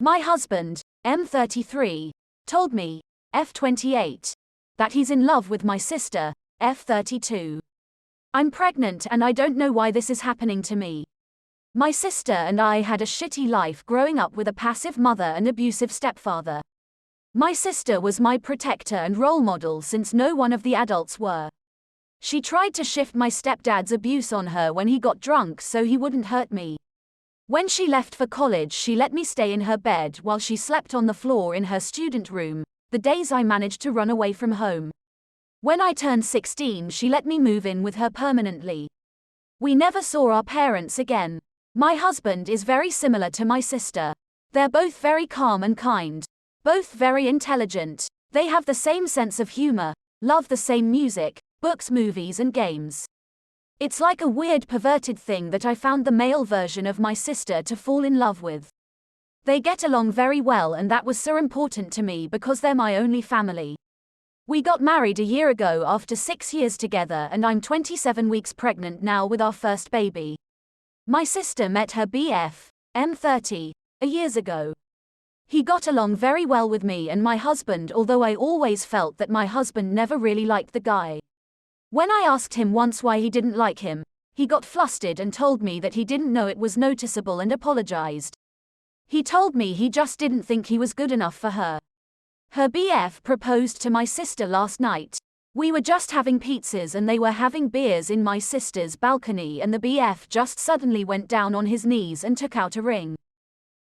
My husband, M33, told me, F28, that he's in love with my sister, F32. I'm pregnant and I don't know why this is happening to me. My sister and I had a shitty life growing up with a passive mother and abusive stepfather. My sister was my protector and role model since no one of the adults were. She tried to shift my stepdad's abuse on her when he got drunk so he wouldn't hurt me. When she left for college, she let me stay in her bed while she slept on the floor in her student room, the days I managed to run away from home. When I turned 16, she let me move in with her permanently. We never saw our parents again. My husband is very similar to my sister. They're both very calm and kind. Both very intelligent. They have the same sense of humor, love the same music, books, movies and games. It's like a weird perverted thing that I found the male version of my sister to fall in love with. They get along very well and that was so important to me because they're my only family. We got married a year ago after 6 years together and I'm 27 weeks pregnant now with our first baby. My sister met her BF, M30, years ago. He got along very well with me and my husband, although I always felt that my husband never really liked the guy. When I asked him once why he didn't like him, he got flustered and told me that he didn't know it was noticeable and apologized. He told me he just didn't think he was good enough for her. Her BF proposed to my sister last night. We were just having pizzas and they were having beers in my sister's balcony and the BF just suddenly went down on his knees and took out a ring.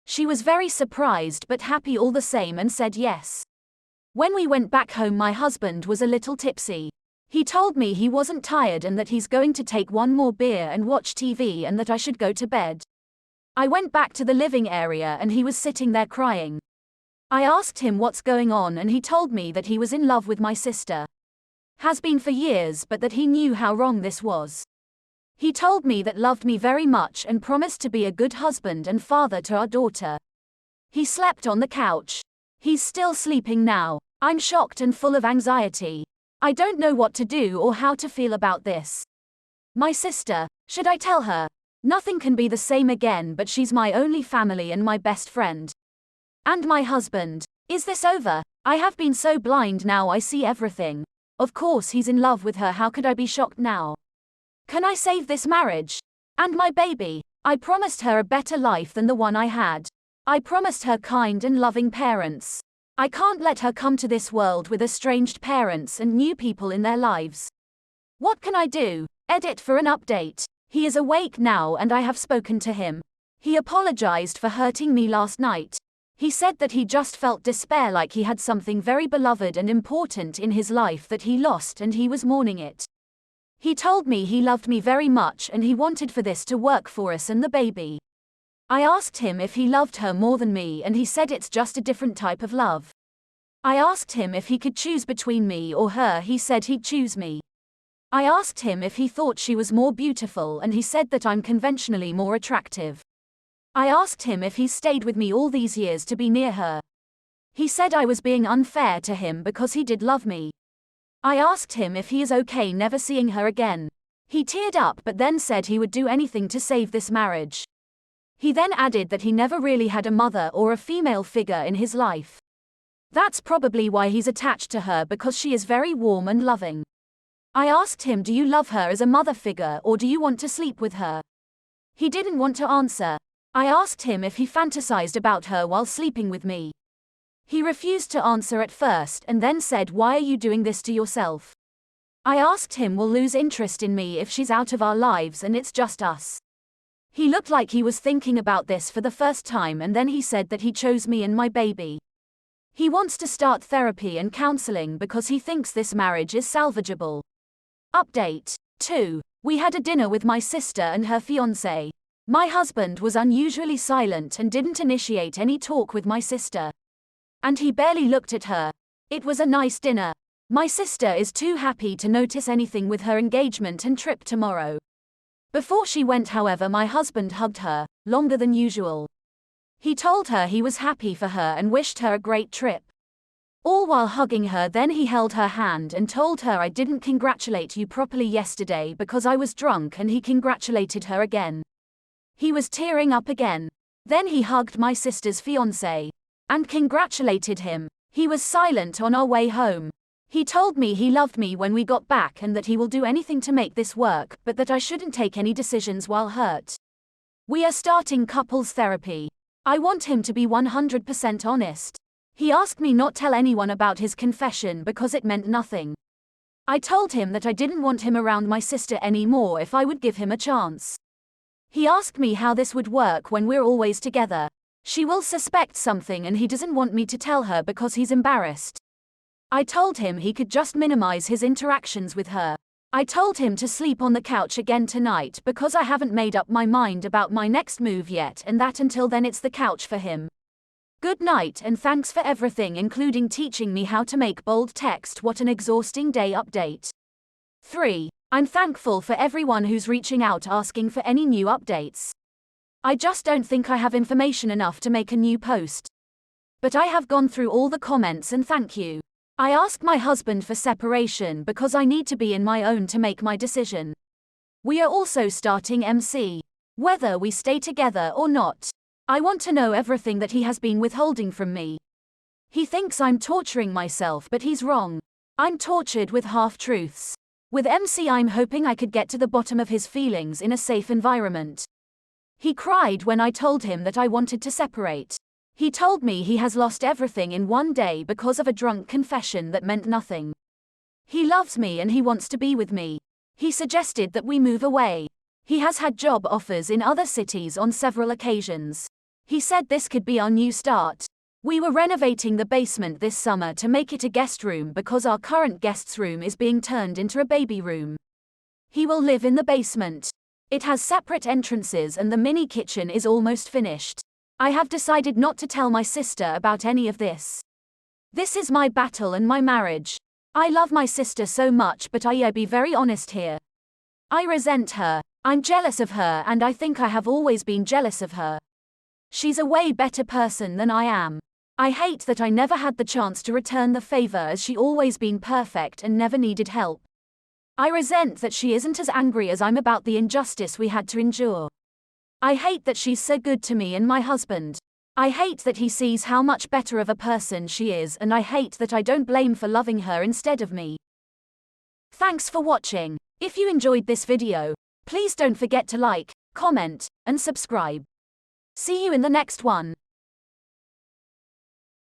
She was very surprised but happy all the same and said yes. When we went back home, my husband was a little tipsy. He told me he wasn't tired and that he's going to take one more beer and watch TV and that I should go to bed. I went back to the living area and he was sitting there crying. I asked him what's going on and he told me that he was in love with my sister. Has been for years, but that he knew how wrong this was. He told me that loved me very much and promised to be a good husband and father to our daughter. He slept on the couch. He's still sleeping now. I'm shocked and full of anxiety. I don't know what to do or how to feel about this. My sister, should I tell her? Nothing can be the same again, but she's my only family and my best friend. And my husband. Is this over? I have been so blind, now I see everything. Of course he's in love with her, how could I be shocked now? Can I save this marriage? And my baby? I promised her a better life than the one I had. I promised her kind and loving parents. I can't let her come to this world with estranged parents and new people in their lives. What can I do? Edit for an update. He is awake now and I have spoken to him. He apologized for hurting me last night. He said that he just felt despair, like he had something very beloved and important in his life that he lost and he was mourning it. He told me he loved me very much and he wanted for this to work for us and the baby. I asked him if he loved her more than me and he said it's just a different type of love. I asked him if he could choose between me or her, he said he'd choose me. I asked him if he thought she was more beautiful and he said that I'm conventionally more attractive. I asked him if he stayed with me all these years to be near her. He said I was being unfair to him because he did love me. I asked him if he is okay never seeing her again. He teared up but then said he would do anything to save this marriage. He then added that he never really had a mother or a female figure in his life. That's probably why he's attached to her, because she is very warm and loving. I asked him, do you love her as a mother figure or do you want to sleep with her? He didn't want to answer. I asked him if he fantasized about her while sleeping with me. He refused to answer at first and then said, why are you doing this to yourself? I asked him, will lose interest in me if she's out of our lives and it's just us. He looked like he was thinking about this for the first time and then he said that he chose me and my baby. He wants to start therapy and counseling because he thinks this marriage is salvageable. Update 2. We had a dinner with my sister and her fiancé. My husband was unusually silent and didn't initiate any talk with my sister. And he barely looked at her. It was a nice dinner. My sister is too happy to notice anything with her engagement and trip tomorrow. Before she went, however, my husband hugged her, longer than usual. He told her he was happy for her and wished her a great trip. All while hugging her, then he held her hand and told her, I didn't congratulate you properly yesterday because I was drunk, and he congratulated her again. He was tearing up again. Then he hugged my sister's fiancé and congratulated him. He was silent on our way home. He told me he loved me when we got back and that he will do anything to make this work, but that I shouldn't take any decisions while hurt. We are starting couples therapy. I want him to be 100% honest. He asked me not tell anyone about his confession because it meant nothing. I told him that I didn't want him around my sister anymore if I would give him a chance. He asked me how this would work when we're always together. She will suspect something and he doesn't want me to tell her because he's embarrassed. I told him he could just minimize his interactions with her. I told him to sleep on the couch again tonight because I haven't made up my mind about my next move yet and that until then it's the couch for him. Good night and thanks for everything, including teaching me how to make bold text. What an exhausting day. Update 3. I'm thankful for everyone who's reaching out asking for any new updates. I just don't think I have information enough to make a new post. But I have gone through all the comments and thank you. I asked my husband for separation because I need to be in my own to make my decision. We are also starting MC. Whether we stay together or not. I want to know everything that he has been withholding from me. He thinks I'm torturing myself, but he's wrong. I'm tortured with half-truths. With MC, I'm hoping I could get to the bottom of his feelings in a safe environment. He cried when I told him that I wanted to separate. He told me he has lost everything in one day because of a drunk confession that meant nothing. He loves me and he wants to be with me. He suggested that we move away. He has had job offers in other cities on several occasions. He said this could be our new start. We were renovating the basement this summer to make it a guest room because our current guest's room is being turned into a baby room. He will live in the basement. It has separate entrances and the mini kitchen is almost finished. I have decided not to tell my sister about any of this. This is my battle and my marriage. I love my sister so much, but I be very honest here. I resent her. I'm jealous of her and I think I have always been jealous of her. She's a way better person than I am. I hate that I never had the chance to return the favor as she always been perfect and never needed help. I resent that she isn't as angry as I'm about the injustice we had to endure. I hate that she's so good to me and my husband. I hate that he sees how much better of a person she is, and I hate that I don't blame for loving her instead of me. Thanks for watching. If you enjoyed this video, please don't forget to like, comment, and subscribe. See you in the next one.